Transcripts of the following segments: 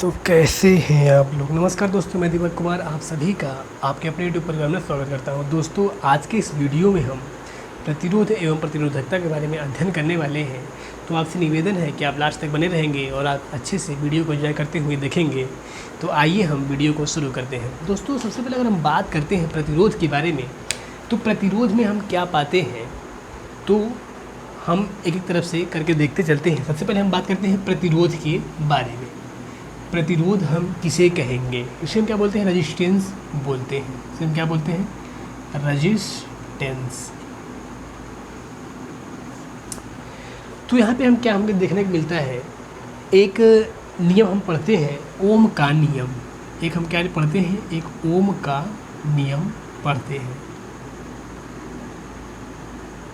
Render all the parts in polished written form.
तो कैसे हैं आप लोग। नमस्कार दोस्तों, मैं दीपक कुमार आप सभी का आपके अपने यूट्यूब प्रोग्राम में स्वागत करता हूं। दोस्तों, आज के इस वीडियो में हम प्रतिरोध एवं प्रतिरोधकता के बारे में अध्ययन करने वाले हैं। तो आपसे निवेदन है कि आप लास्ट तक बने रहेंगे और आप अच्छे से वीडियो को एंजॉय करते हुए देखेंगे। तो आइए हम वीडियो को शुरू करते हैं। दोस्तों, सबसे पहले अगर हम बात करते हैं प्रतिरोध के बारे में, तो प्रतिरोध में हम क्या पाते हैं, तो हम एक एक तरफ से करके देखते चलते हैं। सबसे पहले हम बात करते हैं प्रतिरोध के बारे में। प्रतिरोध हम किसे कहेंगे, इसे हम क्या बोलते हैं, रेजिस्टेंस बोलते हैं। इसे हम क्या बोलते हैं, रेजिस्टेंस। तो यहाँ पे हम क्या हमें देखने को मिलता है, एक नियम हम पढ़ते हैं, ओम का नियम। एक हम क्या पढ़ते हैं, एक ओम का नियम पढ़ते हैं।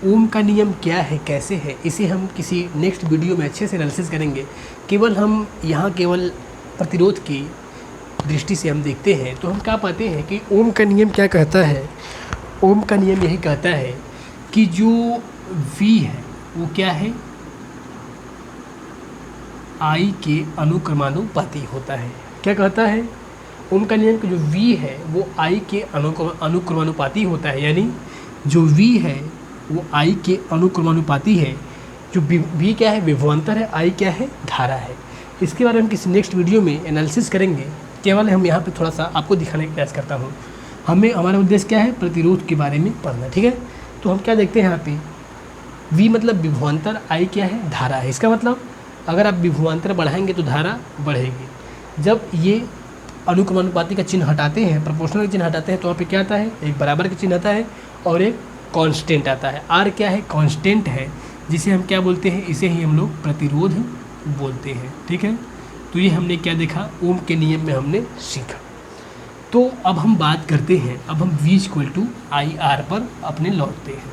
ओम का नियम क्या है, कैसे है, इसे हम किसी नेक्स्ट वीडियो में अच्छे से एनालिसिस करेंगे। केवल हम यहाँ केवल प्रतिरोध की दृष्टि से हम देखते हैं तो हम क्या पाते हैं कि ओम का नियम क्या कहता है। ओम का नियम यही कहता है कि जो V है वो क्या है, I के अनुक्रमानुपाती होता है। क्या कहता है ओम का नियम कि जो V है वो I के अनुक्रमानुपाती होता है। यानी जो V है वो I के अनुक्रमानुपाती है। जो V क्या है, विभवांतर है, I क्या है, धारा है। इसके बारे में किसी नेक्स्ट वीडियो में एनालिसिस करेंगे। केवल हम यहाँ पे थोड़ा सा आपको दिखाने का प्रयास करता हूँ। हमारा उद्देश्य क्या है, प्रतिरोध के बारे में पढ़ना, ठीक है। तो हम क्या देखते हैं यहाँ पे, V मतलब विभवांतर, I क्या है, धारा है। इसका मतलब अगर आप विभवांतर बढ़ाएंगे तो धारा बढ़ेगी। जब ये अनुक्रमानुपाती का चिन्ह हटाते हैं, प्रोपोर्शनल चिन्ह हटाते हैं, तो वहाँ पे क्या आता है, एक बराबर का चिन्ह आता है और एक कांस्टेंट आता है। R क्या है, कांस्टेंट है, जिसे हम क्या बोलते हैं, इसे ही हम लोग प्रतिरोध बोलते हैं, ठीक है। तो ये हमने क्या देखा, ओम के नियम में हमने सीखा। तो अब हम बात करते हैं, अब हम V = IR पर अपने लौटते हैं।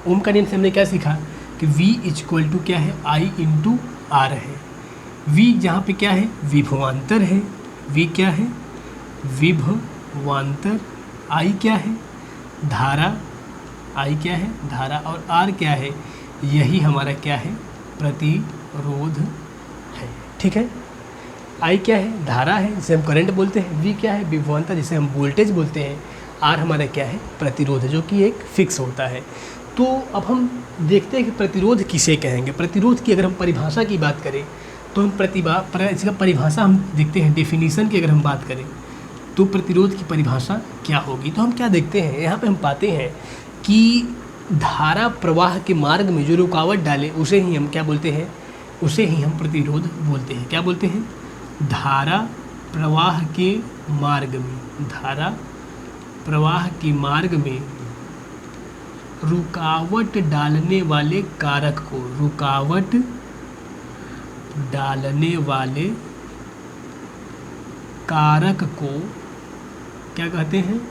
ओम का नियम से हमने क्या सीखा कि V = क्या है, I × R है। V जहाँ पे क्या है, विभवांतर है, V क्या है, विभवांतर, I क्या है, धारा, I क्या है, धारा, और R क्या है, यही हमारा क्या है, प्रतिरोध है, ठीक है। I क्या है, धारा है, जिसे हम करंट बोलते हैं। V क्या है, विभवांतर, जिसे हम वोल्टेज बोलते हैं। R हमारा क्या है, प्रतिरोध है, जो कि एक फिक्स होता है। तो अब हम देखते हैं कि प्रतिरोध किसे कहेंगे। प्रतिरोध की अगर हम परिभाषा की बात करें तो हम इसका परिभाषा हम देखते हैं, डेफिनीशन की अगर हम बात करें तो प्रतिरोध की परिभाषा क्या होगी। तो हम क्या देखते हैं, यहाँ पे हम पाते हैं कि धारा प्रवाह के मार्ग में जो रुकावट डाले उसे ही हम क्या बोलते हैं, उसे ही हम प्रतिरोध बोलते हैं। क्या बोलते हैं, धारा प्रवाह के मार्ग में, धारा प्रवाह के मार्ग में रुकावट डालने वाले कारक को, रुकावट डालने वाले कारक को क्या कहते हैं,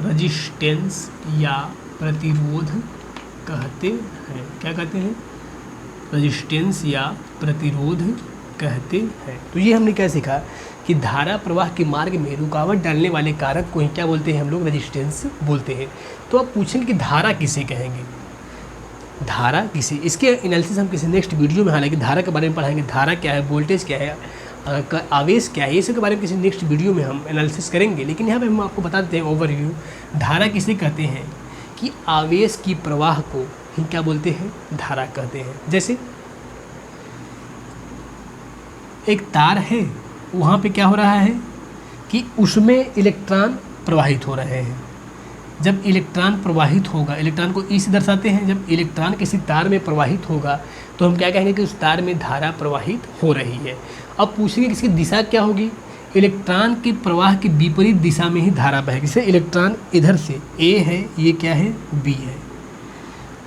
रेजिस्टेंस या प्रतिरोध कहते हैं। क्या कहते हैं, रेजिस्टेंस या प्रतिरोध कहते हैं। तो ये हमने क्या सीखा कि धारा प्रवाह के मार्ग में रुकावट डालने वाले कारक को ही क्या बोलते हैं, हम लोग रेजिस्टेंस बोलते हैं। तो आप पूछेंगे कि धारा किसे कहेंगे, धारा किसे, इसके एनालिसिस हम किसी नेक्स्ट वीडियो में, हालांकि धारा के बारे में पढ़ाएंगे, धारा क्या है, वोल्टेज क्या है, आवेश क्या है, ये सब के बारे में किसी नेक्स्ट वीडियो में हम एनालिसिस करेंगे। लेकिन यहाँ पे हम आपको बता देते हैं ओवरव्यू, धारा किसे कहते हैं कि आवेश की प्रवाह को ही क्या बोलते हैं, धारा कहते हैं। जैसे एक तार है, वहाँ पे क्या हो रहा है कि उसमें इलेक्ट्रॉन प्रवाहित हो रहे हैं। जब इलेक्ट्रॉन प्रवाहित होगा, इलेक्ट्रॉन को ई से दर्शाते हैं, जब इलेक्ट्रॉन किसी तार में प्रवाहित होगा तो हम क्या कहेंगे कि उस तार में धारा प्रवाहित हो रही है। अब पूछेंगे कि इसकी दिशा क्या होगी, इलेक्ट्रॉन के प्रवाह की विपरीत दिशा में ही धारा बहेगी। जैसे इलेक्ट्रॉन इधर से A है, ये क्या है, B है।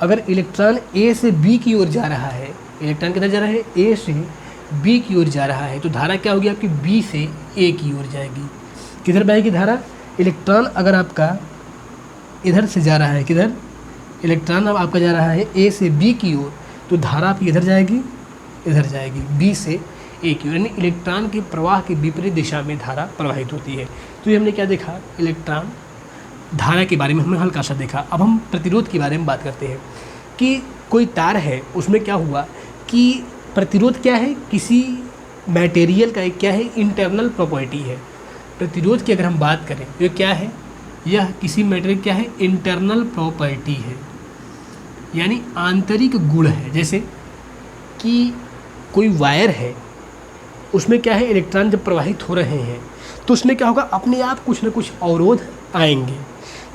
अगर इलेक्ट्रॉन A से B की ओर जा रहा है, इलेक्ट्रॉन किधर जा रहा है, A से B की ओर जा रहा है, तो धारा क्या होगी आपकी, B से A की ओर जाएगी। किधर बहेगी धारा, इलेक्ट्रॉन अगर आपका इधर से जा रहा है, किधर, इलेक्ट्रॉन अब आपका जा रहा है A से B की ओर, तो धारा आपकी इधर जाएगी, इधर जाएगी, B से A की ओर। यानी इलेक्ट्रॉन के प्रवाह के विपरीत दिशा में धारा प्रवाहित होती है। तो ये हमने क्या देखा, इलेक्ट्रॉन धारा के बारे में हमने हल्का सा देखा। अब हम प्रतिरोध के बारे में बात करते हैं कि कोई तार है, उसमें क्या हुआ कि प्रतिरोध क्या है, किसी मटेरियल का एक क्या है, इंटरनल प्रॉपर्टी है। प्रतिरोध की अगर हम बात करें तो ये क्या है, यह किसी मटेरियल क्या है, इंटरनल प्रॉपर्टी है, यानी आंतरिक गुण है। जैसे कि कोई वायर है, उसमें क्या है, इलेक्ट्रॉन जब प्रवाहित हो रहे हैं तो उसमें क्या होगा, अपने आप कुछ ना कुछ अवरोध आएंगे,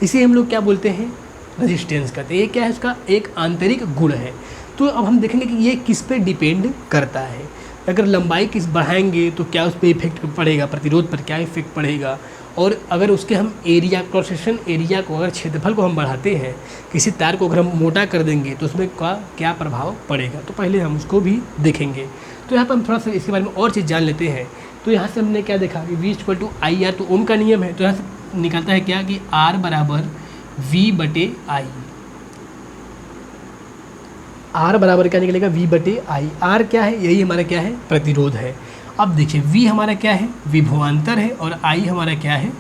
इसे हम लोग क्या बोलते हैं, रेजिस्टेंस कहते हैं। ये क्या है, उसका एक आंतरिक गुण है। तो अब हम देखेंगे कि ये किस पे डिपेंड करता है। अगर लंबाई किस बढ़ाएंगे तो क्या उस पर इफेक्ट पड़ेगा, प्रतिरोध पर क्या इफेक्ट पड़ेगा, और अगर उसके हम एरिया, क्रॉस सेक्शन एरिया को, अगर क्षेत्रफल को हम बढ़ाते हैं, किसी तार को अगर हम मोटा कर देंगे तो उसमें क्या प्रभाव पड़ेगा, तो पहले हम उसको भी देखेंगे। तो यहाँ पर हम थोड़ा सा इसके बारे में और चीज़ जान लेते हैं। तो यहाँ से हमने क्या देखा कि V=IR, तो ओम का नियम है, तो यहाँ से निकलता है क्या कि R बराबर V/I। R बराबर क्या निकलेगा, V/I। R क्या है, यही हमारा क्या है, प्रतिरोध है। अब देखिए V हमारा क्या है, विभवांतर है, और I हमारा क्या है,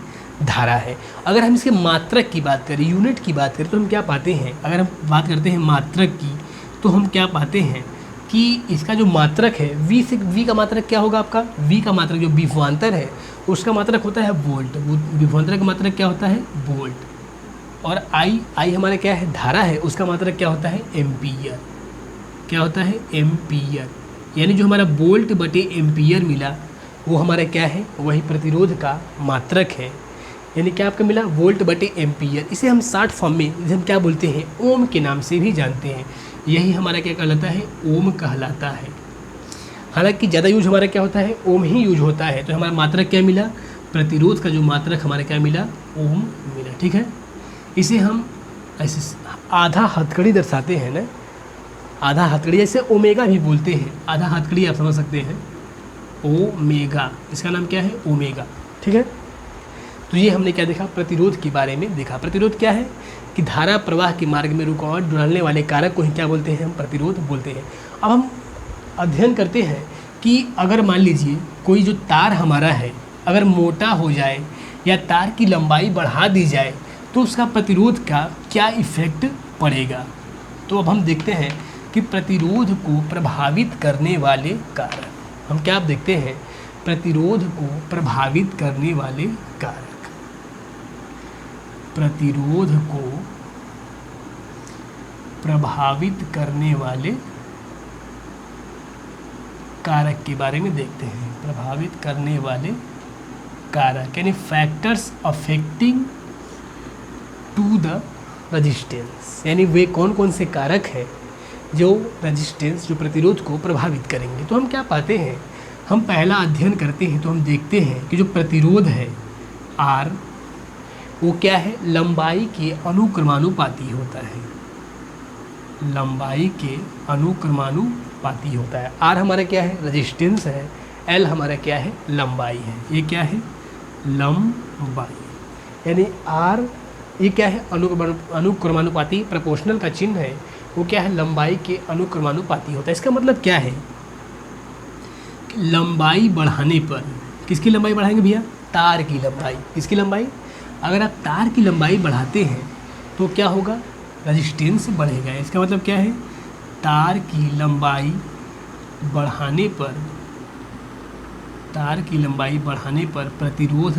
धारा है। अगर हम इसके मात्रक की बात करें, यूनिट की बात करें, तो हम क्या पाते हैं, अगर हम बात करते हैं मात्रक की, तो हम क्या पाते हैं कि इसका जो मात्रक है, V का मात्रक क्या होगा आपका, V का मात्रक जो विभवांतर है उसका मात्रक होता है वोल्ट, विभवांतर का मात्रक क्या होता है, वोल्ट। और I हमारा क्या है, धारा है, उसका मात्रक क्या होता है, एम्पियर। क्या होता है, एम्पियर। यानी जो हमारा वोल्ट बटे एम्पियर मिला वो हमारा क्या है, वही प्रतिरोध का मात्रक है। यानी क्या आपका मिला, वोल्ट बटे एम्पियर। इसे हम शॉर्ट फॉर्म में जिसे हम क्या बोलते हैं, ओम के नाम से भी जानते हैं। यही हमारा क्या कहलाता है, ओम कहलाता है। हालांकि ज़्यादा यूज हमारा क्या होता है, ओम ही यूज होता है। तो हमारा मात्रक क्या मिला, प्रतिरोध का जो मात्रक हमारा क्या मिला, ओम मिला। ठीक है, इसे हम ऐसे आधा हथकड़ी दर्शाते हैं ना, आधा हथकड़ी, जैसे ओमेगा भी बोलते हैं, आधा हथकड़ी आप समझ सकते हैं, ओमेगा, इसका नाम क्या है, ओमेगा। ठीक है, तो ये हमने क्या देखा, प्रतिरोध के बारे में देखा। प्रतिरोध क्या है कि धारा प्रवाह के मार्ग में रुकावट डालने वाले कारक को ही क्या बोलते हैं, हम प्रतिरोध बोलते हैं। अब हम अध्ययन करते हैं कि अगर मान लीजिए कोई जो तार हमारा है अगर मोटा हो जाए या तार की लंबाई बढ़ा दी जाए तो उसका प्रतिरोध का क्या इफेक्ट पड़ेगा। तो अब हम देखते हैं कि प्रतिरोध को प्रभावित करने वाले कारक, हम क्या आप देखते हैं, प्रतिरोध को प्रभावित करने वाले कारक, प्रतिरोध को प्रभावित करने वाले कारक के बारे में देखते हैं। प्रभावित करने वाले कारक यानी factors affecting to the resistance, यानी वे कौन कौन से कारक हैं जो रेजिस्टेंस, जो प्रतिरोध को प्रभावित करेंगे। तो हम क्या पाते हैं, हम पहला अध्ययन करते हैं तो हम देखते हैं कि जो प्रतिरोध है R वो क्या है, लंबाई के अनुक्रमानुपाती होता है, लंबाई के अनुक्रमानुपाती होता है। R हमारा क्या है, रेजिस्टेंस है, L हमारा क्या है, लंबाई है। ये क्या है, लंबाई, यानी R ये क्या है, अनुक्रमानुपाती, प्रोपोर्शनल का चिन्ह है, वो क्या है, लंबाई के अनुक्रमानुपाती होता है। इसका मतलब क्या है, लंबाई बढ़ाने पर, किसकी लंबाई बढ़ाएंगे भैया, तार की लंबाई। किसकी लंबाई, अगर आप तार की लंबाई बढ़ाते हैं तो क्या होगा, रेजिस्टेंस बढ़ेगा। इसका मतलब क्या है, तार की लंबाई बढ़ाने पर, तार की लंबाई बढ़ाने पर प्रतिरोध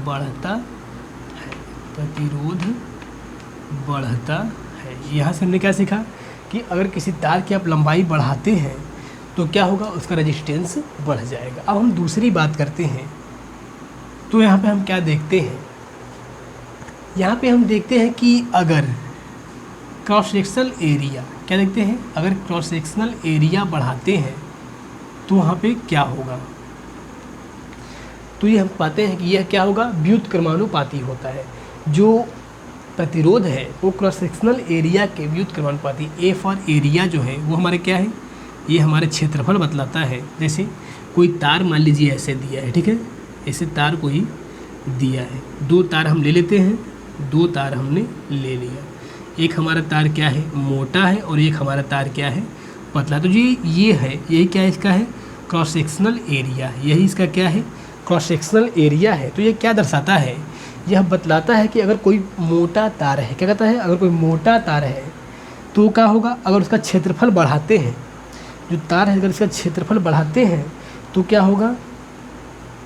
बढ़ता है, प्रतिरोध बढ़ता है। यहाँ से हमने क्या सीखा कि अगर किसी तार की आप लंबाई बढ़ाते हैं तो क्या होगा, उसका रेजिस्टेंस बढ़ जाएगा। अब हम दूसरी बात करते हैं, तो यहाँ पे हम क्या देखते हैं, यहाँ पे हम देखते हैं कि अगर क्रॉस सेक्शनल एरिया, क्या देखते हैं, अगर क्रॉस सेक्शनल एरिया बढ़ाते हैं तो वहाँ पे क्या होगा, तो ये हम पाते हैं कि यह क्या होगा, व्युत्क्रमानुपाती होता है। जो प्रतिरोध है वो क्रॉस सेक्शनल एरिया के व्युत्क्रमानुपाती, ए फॉर एरिया जो है वो हमारे क्या है, ये हमारे क्षेत्रफल बतलाता है। जैसे कोई तार मान लीजिए ऐसे दिया है, ठीक है, ऐसे तार को ही दिया है, दो तार हम ले लेते हैं, दो तार हमने ले लिया, एक हमारा तार क्या है, मोटा है, और एक हमारा तार क्या है, पतला। तो ये है, यही क्या है, इसका है क्रॉस सेक्शनल एरिया, यही इसका क्या है, क्रॉस सेक्शनल एरिया है। तो ये क्या दर्शाता है, यह बतलाता है कि अगर कोई मोटा तार है, क्या कहता है, अगर कोई मोटा तार है तो क्या होगा, अगर उसका क्षेत्रफल बढ़ाते हैं, जो तार है अगर इसका क्षेत्रफल बढ़ाते हैं तो क्या होगा,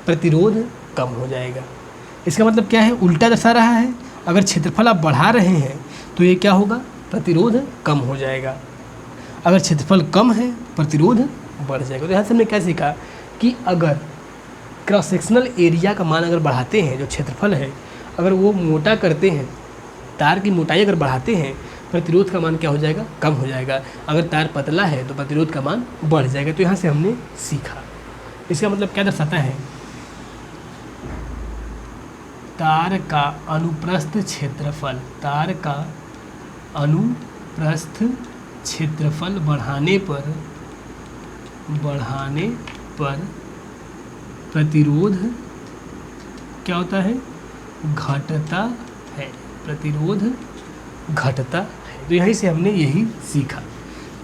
प्रतिरोध कम हो जाएगा। इसका मतलब क्या है, उल्टा दर्शा रहा है। अगर क्षेत्रफल आप बढ़ा रहे हैं तो ये क्या होगा, प्रतिरोध कम हो जाएगा। अगर क्षेत्रफल कम है, प्रतिरोध बढ़ जाएगा। तो यहाँ से हमने क्या सीखा कि अगर क्रॉस सेक्शनल एरिया का मान अगर बढ़ाते हैं, जो क्षेत्रफल है अगर वो मोटा करते हैं, तार की मोटाई अगर बढ़ाते हैं, प्रतिरोध का मान क्या हो जाएगा, कम हो जाएगा। अगर तार पतला है तो प्रतिरोध का मान बढ़ जाएगा। तो यहाँ से हमने सीखा। इसका मतलब क्या दर्शाता है, तार का अनुप्रस्थ क्षेत्रफल, तार का अनुप्रस्थ क्षेत्रफल बढ़ाने पर प्रतिरोध क्या होता है, घटता है, प्रतिरोध घटता है। तो यहीं से हमने यही सीखा।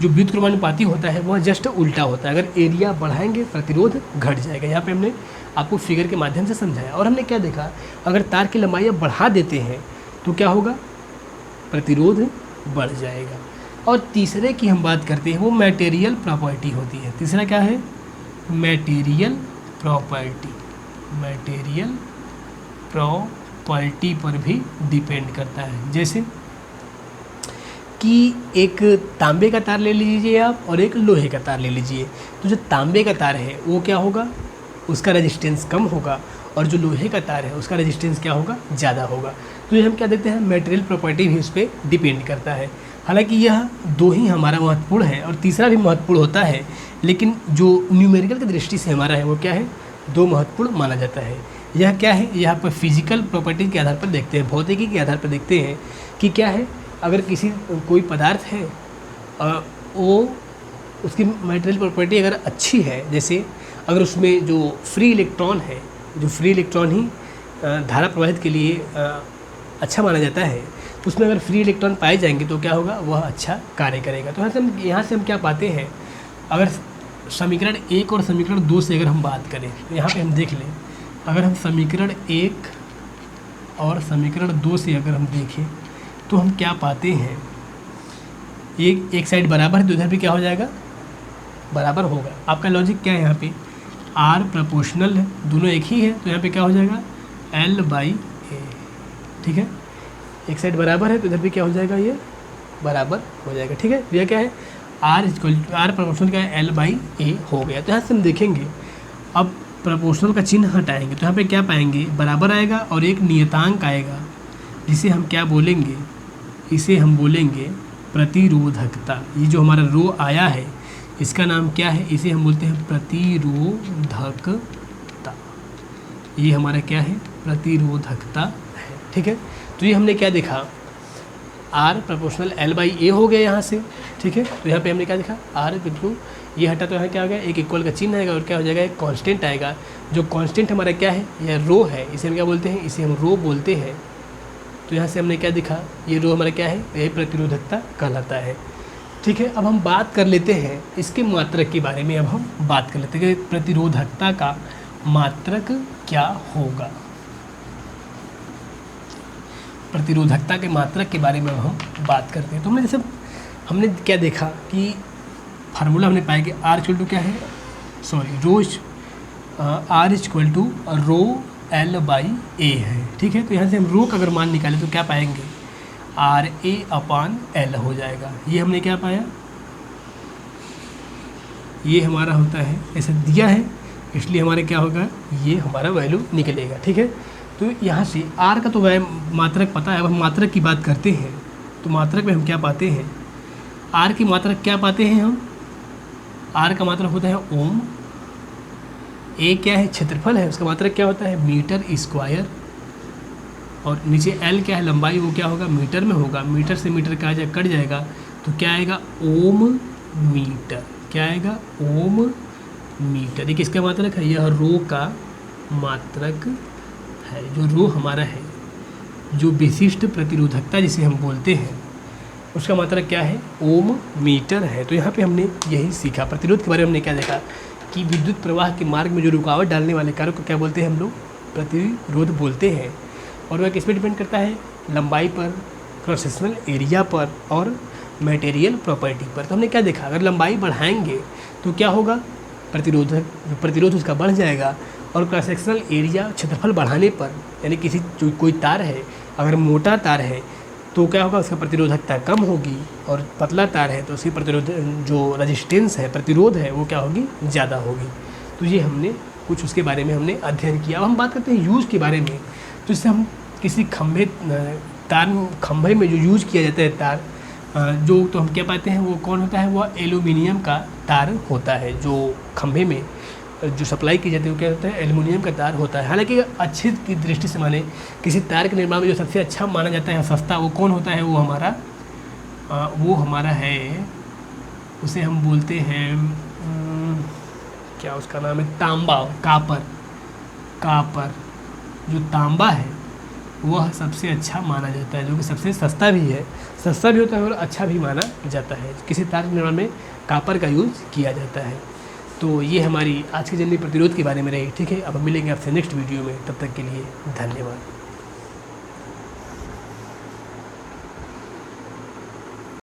जो व्युत्क्रमानुपाती होता है वह जस्ट उल्टा होता है। अगर एरिया बढ़ाएंगे प्रतिरोध घट जाएगा। यहाँ पे हमने आपको फिगर के माध्यम से समझाया। और हमने क्या देखा, अगर तार की लंबाई आप बढ़ा देते हैं तो क्या होगा, प्रतिरोध बढ़ जाएगा। और तीसरे की हम बात करते हैं, वो मटेरियल प्रॉपर्टी होती है। तीसरा क्या है, मटेरियल प्रॉपर्टी। मटेरियल प्रॉपर्टी पर भी डिपेंड करता है। जैसे कि एक तांबे का तार ले लीजिए आप और एक लोहे का तार ले लीजिए। तो जो तांबे का तार है वो क्या होगा, उसका रेजिस्टेंस कम होगा, और जो लोहे का तार है उसका रेजिस्टेंस क्या होगा, ज़्यादा होगा। तो ये हम क्या देखते हैं, मटेरियल प्रॉपर्टी भी उस पर डिपेंड करता है। हालांकि यह दो ही हमारा महत्वपूर्ण है और तीसरा भी महत्वपूर्ण होता है, लेकिन जो न्यूमेरिकल की दृष्टि से हमारा है वो क्या है, दो महत्वपूर्ण माना जाता है। यह क्या है, यहाँ पर फिजिकल प्रॉपर्टी के आधार पर देखते हैं, भौतिकी के आधार पर देखते हैं कि क्या है, अगर कोई पदार्थ है वो उसकी मटेरियल प्रॉपर्टी अगर अच्छी है, जैसे अगर उसमें जो फ्री इलेक्ट्रॉन है, जो फ्री इलेक्ट्रॉन ही धारा प्रवाहित के लिए अच्छा माना जाता है, तो उसमें अगर फ्री इलेक्ट्रॉन पाए जाएंगे तो क्या होगा, वह अच्छा कार्य करेगा। तो यहाँ से हम क्या पाते हैं, अगर समीकरण 1 और समीकरण 2 से अगर हम बात करें तो यहाँ पे हम देख लें, अगर हम समीकरण 1 और समीकरण 2 से अगर हम देखें तो हम क्या पाते हैं, एक साइड बराबर है तो इधर भी क्या हो जाएगा, बराबर होगा। आपका लॉजिक क्या है, यहाँ पे आर प्रोपोर्शनल है, दोनों एक ही है, तो यहाँ पे क्या हो जाएगा, L/A। ठीक है, एक साइड बराबर है तो इधर भी क्या हो जाएगा, ये बराबर हो जाएगा। ठीक है, यह क्या है, आर प्रोपोर्शनल क्या है, L/A हो गया। तो यहाँ से हम देखेंगे, अब प्रोपोर्शनल का चिन्ह हटाएंगे तो यहाँ पे क्या पाएंगे, बराबर आएगा और एक नियतांक आएगा, जिसे हम क्या बोलेंगे, इसे हम बोलेंगे प्रतिरोधकता। ये जो हमारा रो आया है इसका नाम क्या है, इसे हम बोलते हैं प्रतिरोधकता। ये हमारा क्या है, प्रतिरोधकता है। ठीक है, तो ये हमने क्या देखा, आर प्रोपोर्शनल L/A हो गया यहाँ से। ठीक है, तो यहाँ पे हमने क्या देखा, आर बिल्कुल ये हटा तो यहाँ क्या हो गया, एक इक्वल का चिन्ह आएगा और क्या हो जाएगा, एक कांस्टेंट आएगा। जो कांस्टेंट हमारा क्या है, यह रो है, इसे हम क्या बोलते हैं, इसे हम रो बोलते हैं। तो यहाँ से हमने क्या दिखा, ये रो हमारा क्या है, यही प्रतिरोधकता कहलाता है। ठीक है, अब हम बात कर लेते हैं इसके मात्रक के बारे में। अब हम बात कर लेते हैं कि प्रतिरोधकता का मात्रक क्या होगा। प्रतिरोधकता के मात्रक के बारे में हम बात करते हैं। तो हमने क्या देखा कि फार्मूला हमने पाया कि R इक्वल टू क्या है, R equal to row L/A है। ठीक है, तो यहाँ से हम रो का अगर मान निकालें तो क्या पाएंगे, RA/L हो जाएगा। ये हमने क्या पाया, ये हमारा होता है, ऐसा दिया है इसलिए हमारे क्या होगा, ये हमारा वैल्यू निकलेगा। ठीक है, तो यहाँ से R का तो वह मात्रक पता है। अब हम मात्रक की बात करते हैं तो मात्रक में हम क्या पाते हैं, R की मात्रक क्या पाते हैं हम, R का मात्रक होता है ओम। A क्या है, क्षेत्रफल है, उसका मात्रक क्या होता है, मीटर स्क्वायर। और नीचे L क्या है, लंबाई, वो क्या होगा, मीटर में होगा। मीटर से मीटर का कट जाएगा तो क्या आएगा, ओम मीटर। क्या आएगा, ओम मीटर। ये किसका मात्रक है, यह रो का मात्रक है। जो रो हमारा है, जो विशिष्ट प्रतिरोधकता जिसे हम बोलते हैं, उसका मात्रक क्या है, ओम मीटर है। तो यहाँ पे हमने यही सीखा। प्रतिरोध के बारे में हमने क्या देखा कि विद्युत प्रवाह के मार्ग में जो रुकावट डालने वाले कार्यों को क्या बोलते हैं, हम लोग प्रतिरोध बोलते हैं। और वह किस पर डिपेंड करता है, लंबाई पर, क्रॉस सेक्शनल एरिया पर और मटेरियल प्रॉपर्टी पर। तो हमने क्या देखा, अगर लंबाई बढ़ाएंगे तो क्या होगा, प्रतिरोध उसका बढ़ जाएगा। और क्रॉस सेक्शनल एरिया क्षेत्रफल बढ़ाने पर, यानी किसी कोई तार है, अगर मोटा तार है तो क्या होगा, उसका प्रतिरोधकता कम होगी, और पतला तार है तो उसकी जो रेजिस्टेंस है, प्रतिरोध है, वो क्या होगी, ज़्यादा होगी। तो ये हमने कुछ उसके बारे में हमने अध्ययन किया। अब हम बात करते हैं यूज़ के बारे में। तो इससे हम किसी खंभे में जो यूज़ किया जाता है तार, जो तो हम क्या पाते हैं, वो कौन होता है, वो एल्यूमिनियम का तार होता है। जो खंभे में जो सप्लाई की जाती है वो क्या होता है, एल्युमिनियम का तार होता है। हालांकि अच्छे की दृष्टि से माने किसी तार के निर्माण में जो सबसे अच्छा माना जाता है, सस्ता, वो कौन होता है, वो हमारा है, उसे हम बोलते हैं क्या उसका नाम है, तांबा, कापर। जो तांबा है वह सबसे अच्छा माना जाता है, जो कि सबसे सस्ता भी होता है और अच्छा भी माना जाता है। किसी तार के निर्माण में कापर का यूज़ किया जाता है। तो ये हमारी आज की जनरल प्रतिरोध के बारे में रही। ठीक है, अब मिलेंगे आपसे नेक्स्ट वीडियो में, तब तक के लिए धन्यवाद।